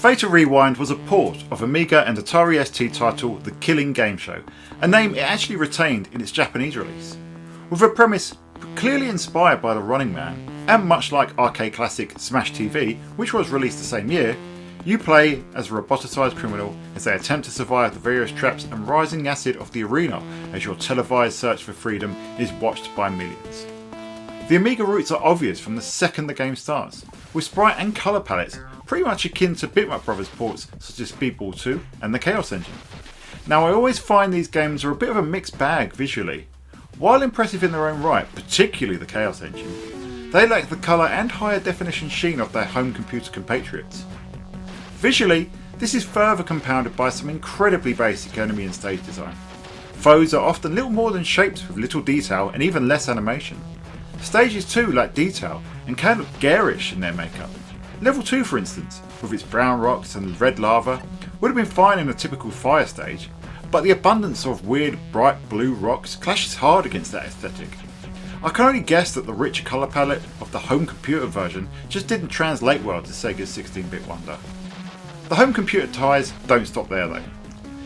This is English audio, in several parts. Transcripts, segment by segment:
Fatal Rewind was a port of Amiga and Atari ST title The Killing Game Show, a name it actually retained in its Japanese release. With a premise clearly inspired by The Running Man, and much like arcade classic Smash TV, which was released the same year, you play as a roboticized criminal as they attempt to survive the various traps and rising acid of the arena as your televised search for freedom is watched by millions. The Amiga roots are obvious from the second the game starts, with sprite and colour palettes pretty much akin to Bitmap Brothers ports such as Speedball 2 and the Chaos Engine. Now I always find these games are a bit of a mixed bag visually. While impressive in their own right, particularly the Chaos Engine, they lack the colour and higher definition sheen of their home computer compatriots. Visually, this is further compounded by some incredibly basic enemy and stage design. Foes are often little more than shapes with little detail and even less animation. Stages too lack detail and can look garish in their makeup. Level 2 for instance, with its brown rocks and red lava, would have been fine in a typical fire stage, but the abundance of weird bright blue rocks clashes hard against that aesthetic. I can only guess that the richer colour palette of the home computer version just didn't translate well to Sega's 16-bit wonder. The home computer ties don't stop there though.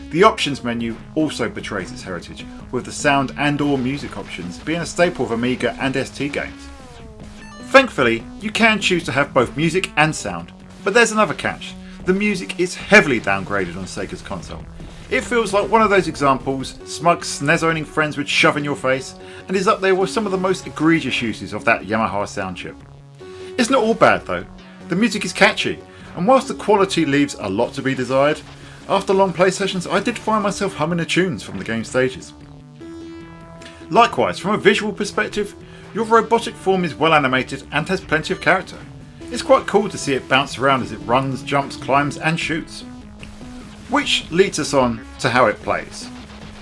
The options menu also betrays its heritage, with the sound and or music options being a staple of Amiga and ST games. Thankfully, you can choose to have both music and sound, but there's another catch. The music is heavily downgraded on Sega's console. It feels like one of those examples smug SNES owning friends would shove in your face, and is up there with some of the most egregious uses of that Yamaha sound chip. It's not all bad though. The music is catchy, and whilst the quality leaves a lot to be desired, after long play sessions I did find myself humming the tunes from the game stages. Likewise, from a visual perspective, your robotic form is well animated and has plenty of character. It's quite cool to see it bounce around as it runs, jumps, climbs and shoots. Which leads us on to how it plays.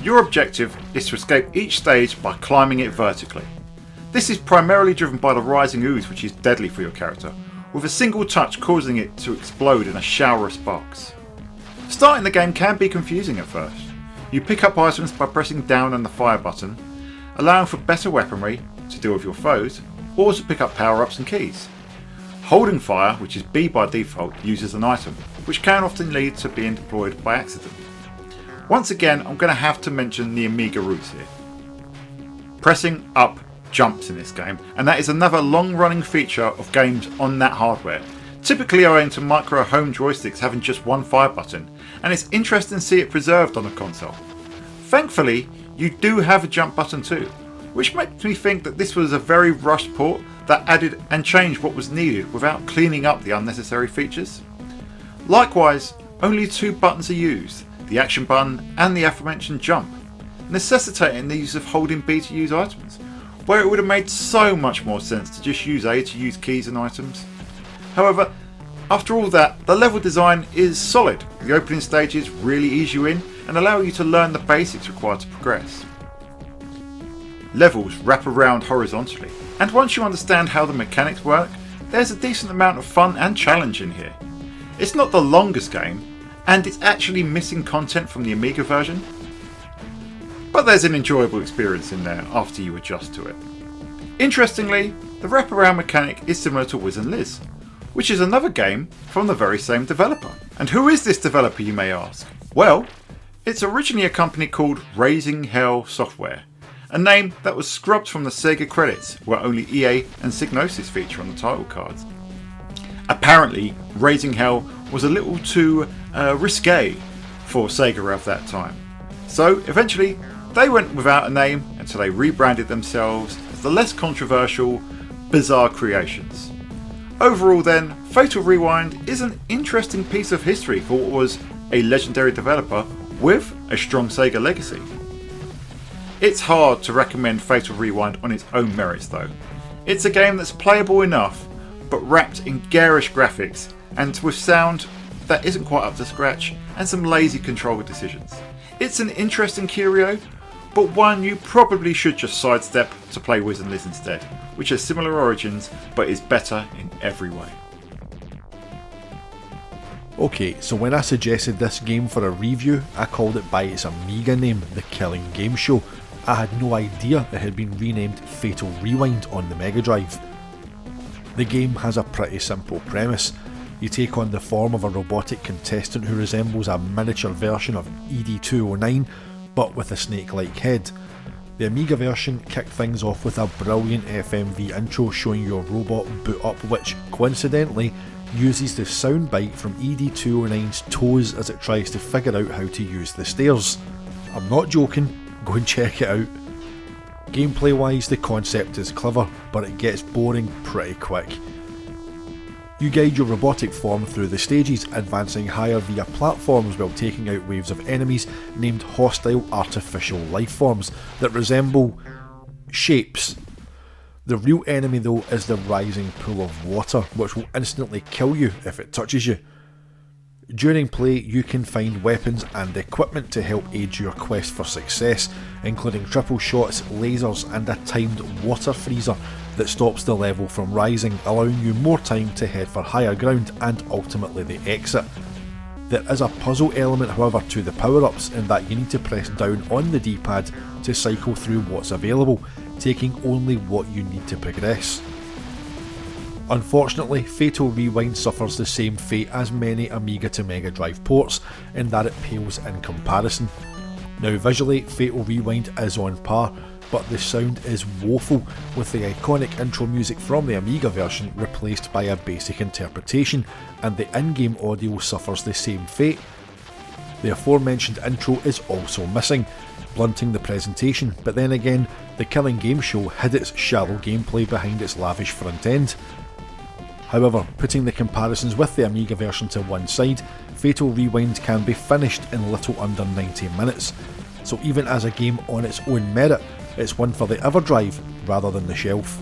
Your objective is to escape each stage by climbing it vertically. This is primarily driven by the rising ooze, which is deadly for your character, with a single touch causing it to explode in a shower of sparks. Starting the game can be confusing at first. You pick up items by pressing down on the fire button, allowing for better weaponry to deal with your foes, or to pick up power-ups and keys. Holding fire, which is B by default, uses an item, which can often lead to being deployed by accident. Once again, I'm going to have to mention the Amiga roots here. Pressing up jumps in this game, and that is another long-running feature of games on that hardware, typically owing to micro home joysticks having just one fire button, and it's interesting to see it preserved on a console. Thankfully, you do have a jump button too, which makes me think that this was a very rushed port that added and changed what was needed without cleaning up the unnecessary features. Likewise, only two buttons are used, the action button and the aforementioned jump, necessitating the use of holding B to use items, where it would have made so much more sense to just use A to use keys and items. However, after all that, the level design is solid. The opening stages really ease you in and allow you to learn the basics required to progress. Levels wrap around horizontally, and once you understand how the mechanics work, there's a decent amount of fun and challenge in here. It's not the longest game, and it's actually missing content from the Amiga version, but there's an enjoyable experience in there after you adjust to it. Interestingly, the wraparound mechanic is similar to Wiz and Liz, which is another game from the very same developer. And who is this developer, you may ask? Well, it's originally a company called Raising Hell Software, a name that was scrubbed from the Sega credits, where only EA and Psygnosis feature on the title cards. Apparently, Raising Hell was a little too risque for Sega of that time. So eventually, they went without a name until they rebranded themselves as the less controversial Bizarre Creations. Overall then, Fatal Rewind is an interesting piece of history for what was a legendary developer with a strong Sega legacy. It's hard to recommend Fatal Rewind on its own merits though. It's a game that's playable enough, but wrapped in garish graphics and with sound that isn't quite up to scratch and some lazy control decisions. It's an interesting curio, but one you probably should just sidestep to play Wiz and Liz instead, which has similar origins but is better in every way. Okay, so when I suggested this game for a review, I called it by its Amiga name, The Killing Game Show. I had no idea it had been renamed Fatal Rewind on the Mega Drive. The game has a pretty simple premise. You take on the form of a robotic contestant who resembles a miniature version of ED209, but with a snake-like head. The Amiga version kicked things off with a brilliant FMV intro showing your robot boot up, which coincidentally uses the soundbite from ED209's toes as it tries to figure out how to use the stairs. I'm not joking, go and check it out. Gameplay wise, the concept is clever, but it gets boring pretty quick. You guide your robotic form through the stages, advancing higher via platforms while taking out waves of enemies named hostile artificial lifeforms that resemble shapes. The real enemy though is the rising pool of water, which will instantly kill you if it touches you. During play, you can find weapons and equipment to help aid your quest for success, including triple shots, lasers and a timed water freezer that stops the level from rising, allowing you more time to head for higher ground and ultimately the exit. There is a puzzle element however to the power-ups in that you need to press down on the D-pad to cycle through what's available, taking only what you need to progress. Unfortunately, Fatal Rewind suffers the same fate as many Amiga to Mega Drive ports in that it pales in comparison. Now visually, Fatal Rewind is on par, but the sound is woeful, with the iconic intro music from the Amiga version replaced by a basic interpretation, and the in-game audio suffers the same fate. The aforementioned intro is also missing, blunting the presentation, but then again, the Killing Game Show hid its shallow gameplay behind its lavish front end. However, putting the comparisons with the Amiga version to one side, Fatal Rewind can be finished in little under 90 minutes, so even as a game on its own merit, it's one for the EverDrive rather than the shelf.